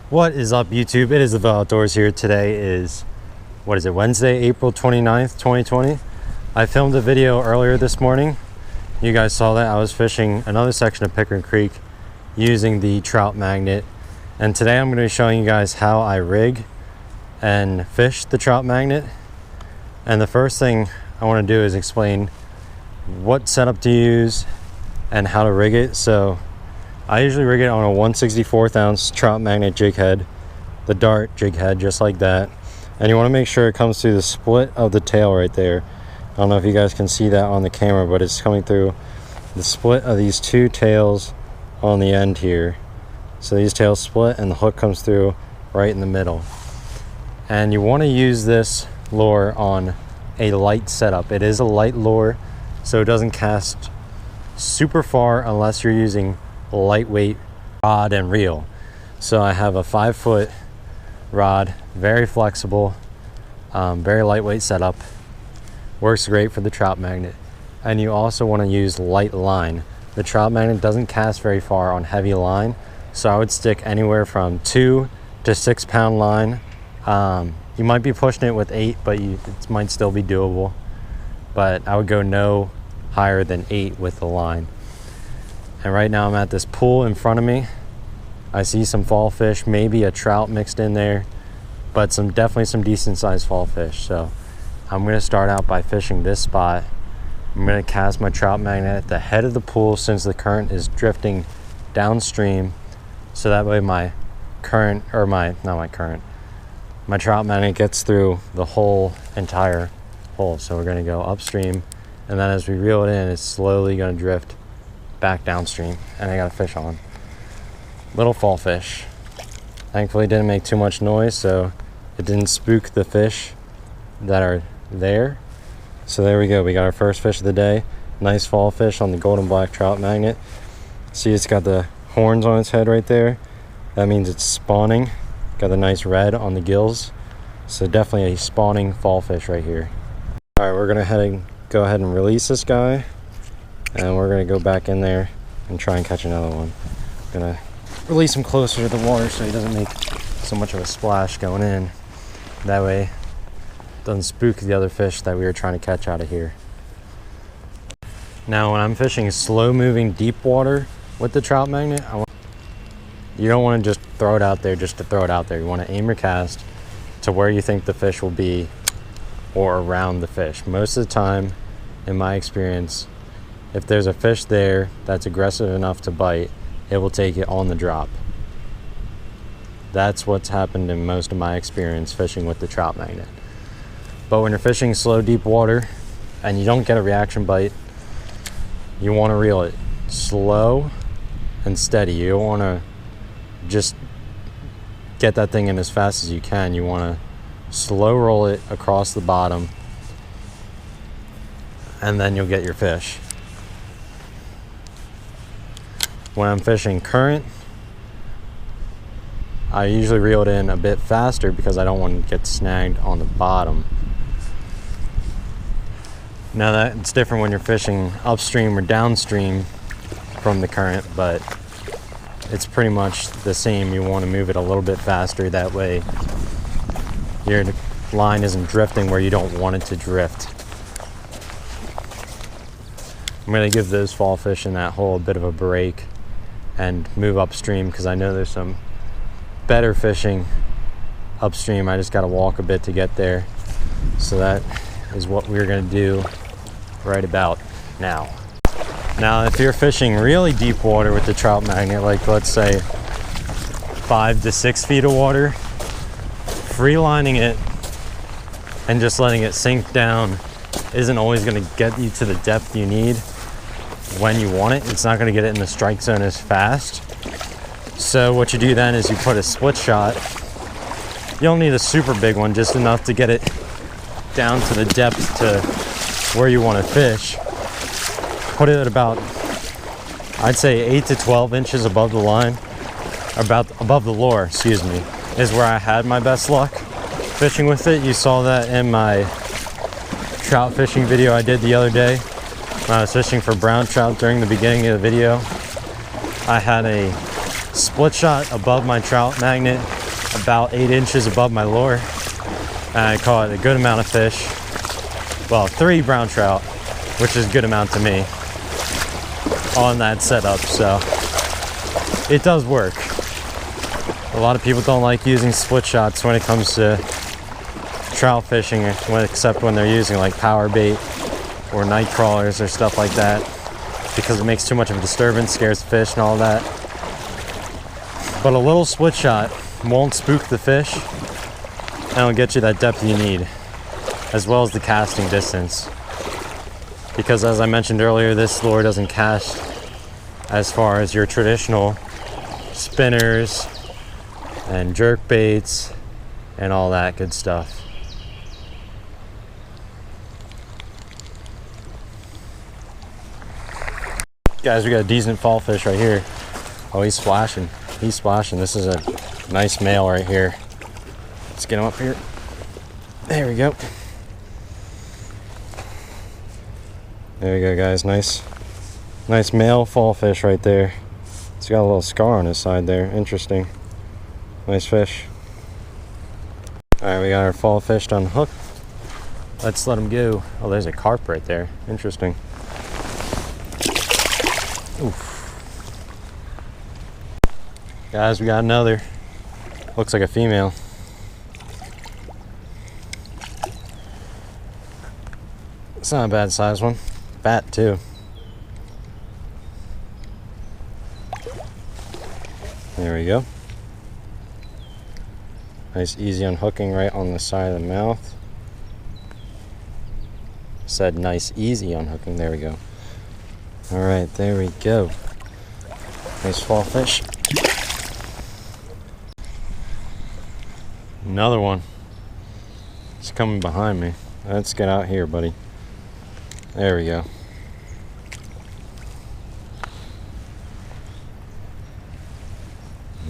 What is up, YouTube? It is the Ville Outdoors here. Today is, what is it, Wednesday, April 29th, 2020. I filmed a video earlier this morning. You guys saw that. I was fishing another section of Pickering Creek using the Trout magnet. And today I'm going to be showing you guys how I rig and fish the Trout magnet. And the first thing I want to do is explain what setup to use and how to rig it. So I usually rig it on a 1/64 ounce Trout magnet jig head, the dart jig head, just like that. And you want to make sure it comes through the split of the tail right there. I don't know if you guys can see that on the camera, but it's coming through the split of these two tails on the end here. So these tails split and the hook comes through right in the middle. And you want to use this lure on a light setup. It is a light lure, so it doesn't cast super far unless you're using lightweight rod and reel. So I have a 5-foot rod, very flexible, very lightweight setup. Works great for the Trout magnet. And you also want to use light line. The Trout magnet doesn't cast very far on heavy line, so I would stick anywhere from 2 to 6 pound line. You might be pushing it with 8, but it might still be doable. But I would go no higher than 8 with the line. And right now I'm at this pool in front of me. I see some fall fish, maybe a trout mixed in there, but definitely some decent sized fall fish. So I'm gonna start out by fishing this spot. I'm gonna cast my Trout magnet at the head of the pool since the current is drifting downstream. So that way my Trout magnet gets through the whole entire hole. So we're gonna go upstream, and then as we reel it in, it's slowly gonna drift back downstream, and I got a fish on. Little fall fish. Thankfully it didn't make too much noise, so it didn't spook the fish that are there. So there we go, we got our first fish of the day. Nice fall fish on the golden black Trout magnet. See, it's got the horns on its head right there. That means it's spawning. Got the nice red on the gills. So definitely a spawning fall fish right here. All right, we're gonna go ahead and release this guy. And we're gonna go back in there and try and catch another one. Gonna release him closer to the water so he doesn't make so much of a splash going in. That way it doesn't spook the other fish that we were trying to catch out of here. Now when I'm fishing slow moving deep water with the Trout magnet, you don't want to just throw it out there just to throw it out there. You want to aim your cast to where you think the fish will be or around the fish. Most of the time, in my experience, if there's a fish there that's aggressive enough to bite, it will take it on the drop. That's what's happened in most of my experience fishing with the Trout magnet. But when you're fishing slow, deep water and you don't get a reaction bite, you want to reel it slow and steady. You don't want to just get that thing in as fast as you can. You want to slow roll it across the bottom, and then you'll get your fish. When I'm fishing current, I usually reel it in a bit faster because I don't want to get snagged on the bottom. Now that's different when you're fishing upstream or downstream from the current, but it's pretty much the same. You want to move it a little bit faster, that way your line isn't drifting where you don't want it to drift. I'm going to give those fall fish in that hole a bit of a break and move upstream because I know there's some better fishing upstream. I just got to walk a bit to get there. So that is what we're going to do right about now. Now, if you're fishing really deep water with the Trout magnet, like let's say 5 to 6 feet of water, freelining it and just letting it sink down isn't always going to get you to the depth you need when you want it. It's not going to get it in the strike zone as fast. So what you do then is you put a split shot. You don't need a super big one, just enough to get it down to the depth to where you want to fish. Put it at about, I'd say 8 to 12 inches above the line, above the lure, excuse me, is where I had my best luck fishing with it. You saw that in my trout fishing video I did the other day. When I was fishing for brown trout during the beginning of the video, I had a split shot above my trout magnet, about 8 inches above my lure. And I caught a good amount of fish. Well, 3 brown trout, which is a good amount to me on that setup, so it does work. A lot of people don't like using split shots when it comes to trout fishing, except when they're using like power bait or night crawlers or stuff like that, because it makes too much of a disturbance, scares the fish and all that. But a little split shot won't spook the fish and it'll get you that depth you need, as well as the casting distance. Because as I mentioned earlier, this lure doesn't cast as far as your traditional spinners and jerk baits and all that good stuff. Guys, we got a decent fall fish right here. Oh, he's splashing. He's splashing. This is a nice male right here. Let's get him up here. There we go. There we go, guys. Nice male fall fish right there. He's got a little scar on his side there. Interesting. Nice fish. All right, we got our fall fish on hook. Let's let him go. Oh, there's a carp right there. Interesting. Oof. Guys, we got another. Looks like a female. It's not a bad size one. Bat too. There we go. Nice easy unhooking right on the side of the mouth. Said nice easy unhooking. There we go. All right, there we go. Nice fall fish. Another one. It's coming behind me. Let's get out here, buddy. There we go.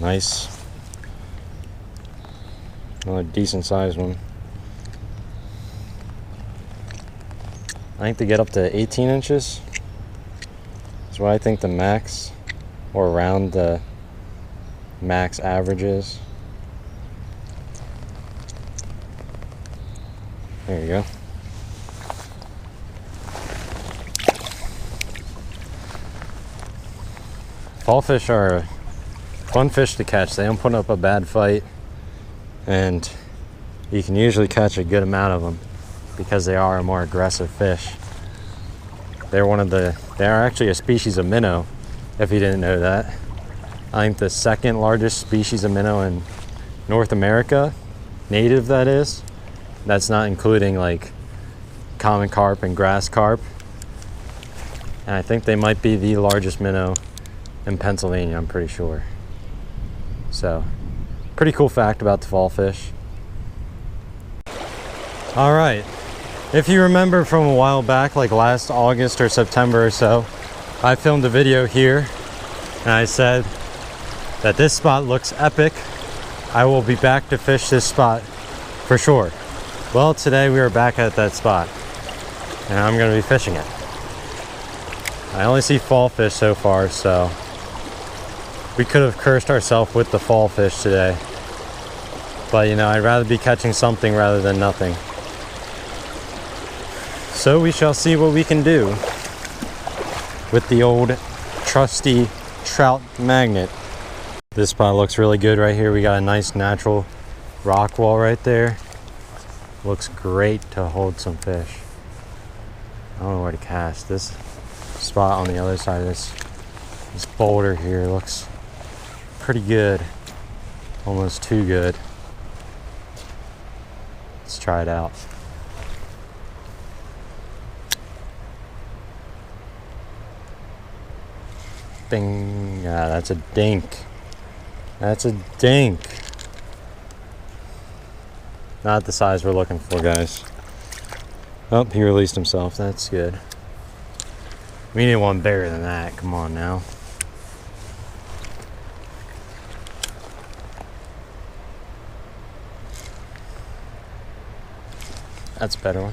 Nice. Another decent sized one. I think they get up to 18 inches. That's what I think the max, or around the max average is. There you go. Fall fish are a fun fish to catch. They don't put up a bad fight, and you can usually catch a good amount of them because they are a more aggressive fish. They are actually a species of minnow, if you didn't know that. I think the second largest species of minnow in North America, native that is. That's not including like common carp and grass carp. And I think they might be the largest minnow in Pennsylvania, I'm pretty sure. So, pretty cool fact about the fall fish. All right, if you remember from a while back, like last August or September or so, I filmed a video here and I said that this spot looks epic. I will be back to fish this spot for sure. Well, today we are back at that spot and I'm gonna be fishing it. I only see fall fish so far, so we could have cursed ourselves with the fall fish today. But you know, I'd rather be catching something rather than nothing. So we shall see what we can do with the old trusty trout magnet. This spot looks really good right here. We got a nice natural rock wall right there. Looks great to hold some fish. I don't know where to cast. This spot on the other side of this boulder here looks pretty good. Almost too good. Let's try it out. Bing. Ah, that's a dink. That's a dink. Not the size we're looking for, guys. Oh, he released himself. That's good. We need one bigger than that. Come on now. That's a better one.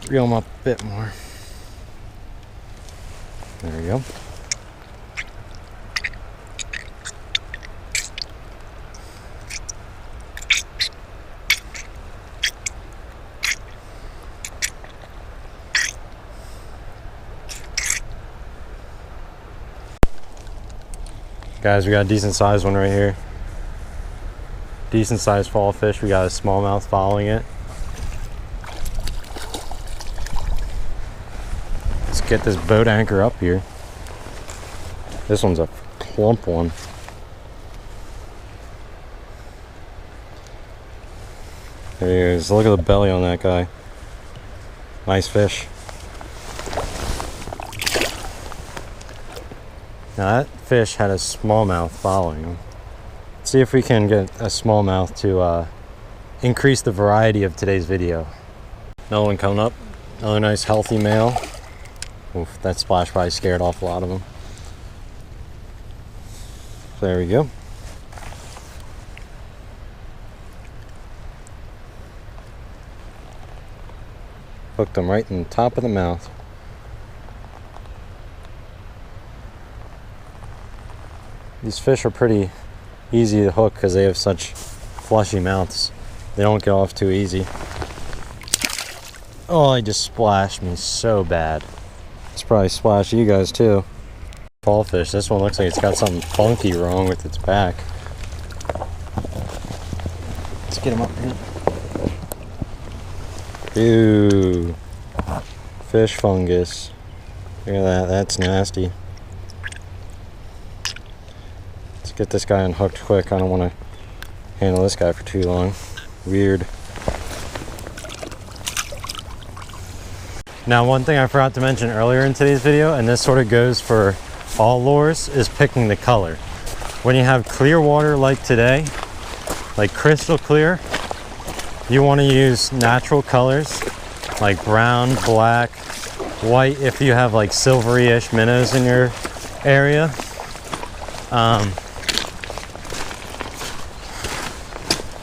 Reel them up a bit more. There we go. Guys, we got a decent sized one right here. Decent sized fall fish. We got a smallmouth following it. Let's get this boat anchor up here. This one's a plump one. There he is. Look at the belly on that guy. Nice fish. Now that fish had a smallmouth following him. Let's see if we can get a smallmouth to increase the variety of today's video. Another one coming up. Another nice healthy male. Oof, that splash probably scared off a lot of them. There we go. Hooked them right in the top of the mouth. These fish are pretty easy to hook because they have such fleshy mouths. They don't get off too easy. Oh, he just splashed me so bad. It's probably splashed you guys too. Fall fish. This one looks like it's got something funky wrong with its back. Let's get him up here. Ew. Fish fungus. Look at that. That's nasty. Let's get this guy unhooked quick. I don't want to handle this guy for too long. Weird. Now, one thing I forgot to mention earlier in today's video, and this sort of goes for all lures, is picking the color. When you have clear water like today, like crystal clear, you want to use natural colors like brown, black, white if you have like silvery-ish minnows in your area.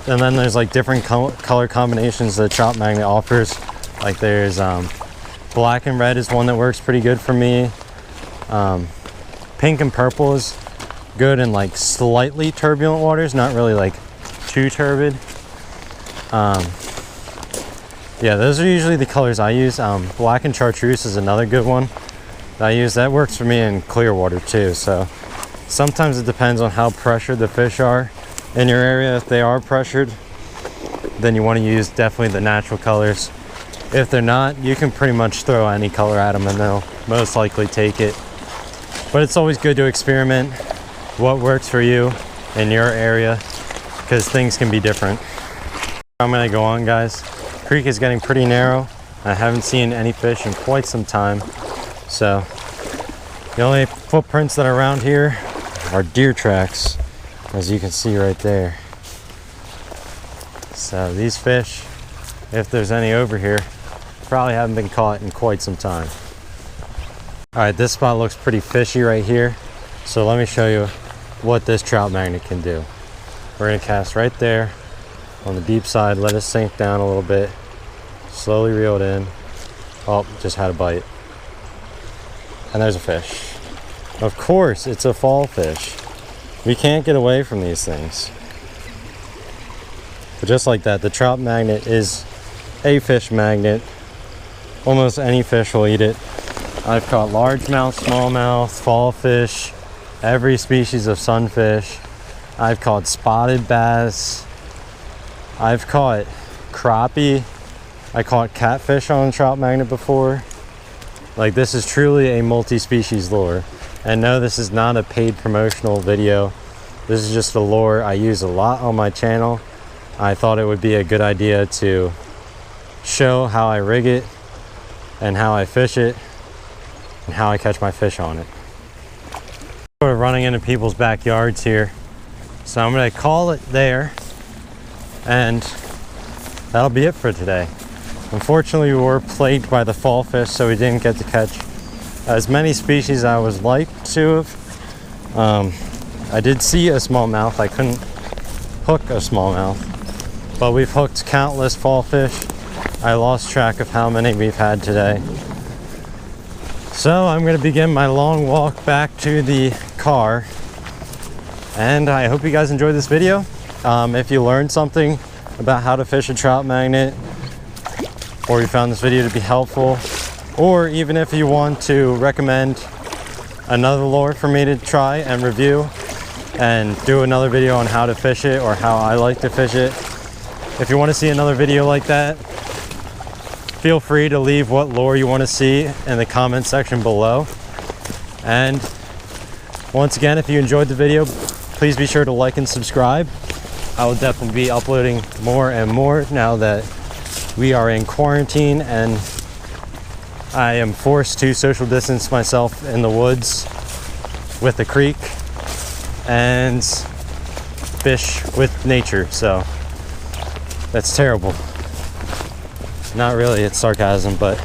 And then there's like different color combinations that Trout Magnet offers. Like there's black and red is one that works pretty good for me. Pink and purple is good in like slightly turbulent waters, not really like too turbid. Yeah, those are usually the colors I use. Black and chartreuse is another good one that I use. That works for me in clear water too. So sometimes it depends on how pressured the fish are in your area. If they are pressured, then you want to use definitely the natural colors. If they're not, you can pretty much throw any color at them and they'll most likely take it. But it's always good to experiment what works for you in your area, because things can be different. I'm gonna go on, guys. Creek is getting pretty narrow. I haven't seen any fish in quite some time. So the only footprints that are around here are deer tracks, as you can see right there. So these fish, if there's any over here, probably haven't been caught in quite some time. All right, this spot looks pretty fishy right here. So let me show you what this Trout Magnet can do. We're gonna cast right there on the deep side, let it sink down a little bit, slowly reel it in. Oh, just had a bite. And there's a fish. Of course, it's a fall fish. We can't get away from these things. But just like that, the Trout Magnet is a fish magnet. Almost any fish will eat it. I've caught largemouth, smallmouth, fall fish, every species of sunfish. I've caught spotted bass. I've caught crappie. I caught catfish on Trout Magnet before. Like, this is truly a multi-species lure. And no, this is not a paid promotional video. This is just a lure I use a lot on my channel. I thought it would be a good idea to show how I rig it and how I fish it and how I catch my fish on it. Sort of running into people's backyards here. So I'm gonna call it there, and that'll be it for today. Unfortunately, we were plagued by the fall fish, so we didn't get to catch as many species I would like to have. I did see a smallmouth. I couldn't hook a smallmouth, but we've hooked countless fall fish. I lost track of how many we've had today. So I'm going to begin my long walk back to the car, and I hope you guys enjoyed this video. If you learned something about how to fish a trout magnet, or you found this video to be helpful, or even if you want to recommend another lure for me to try and review and do another video on how to fish it or how I like to fish it, if you want to see another video like that, feel free to leave what lure you want to see in the comment section below. And once again, if you enjoyed the video, please be sure to like and subscribe. I will definitely be uploading more and more now that we are in quarantine and I am forced to social distance myself in the woods with the creek and fish with nature. So that's terrible. Not really, it's sarcasm, but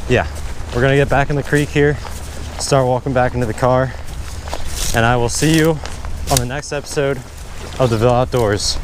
yeah, we're gonna get back in the creek here, start walking back into the car, and I will see you on the next episode of the Ville Outdoors.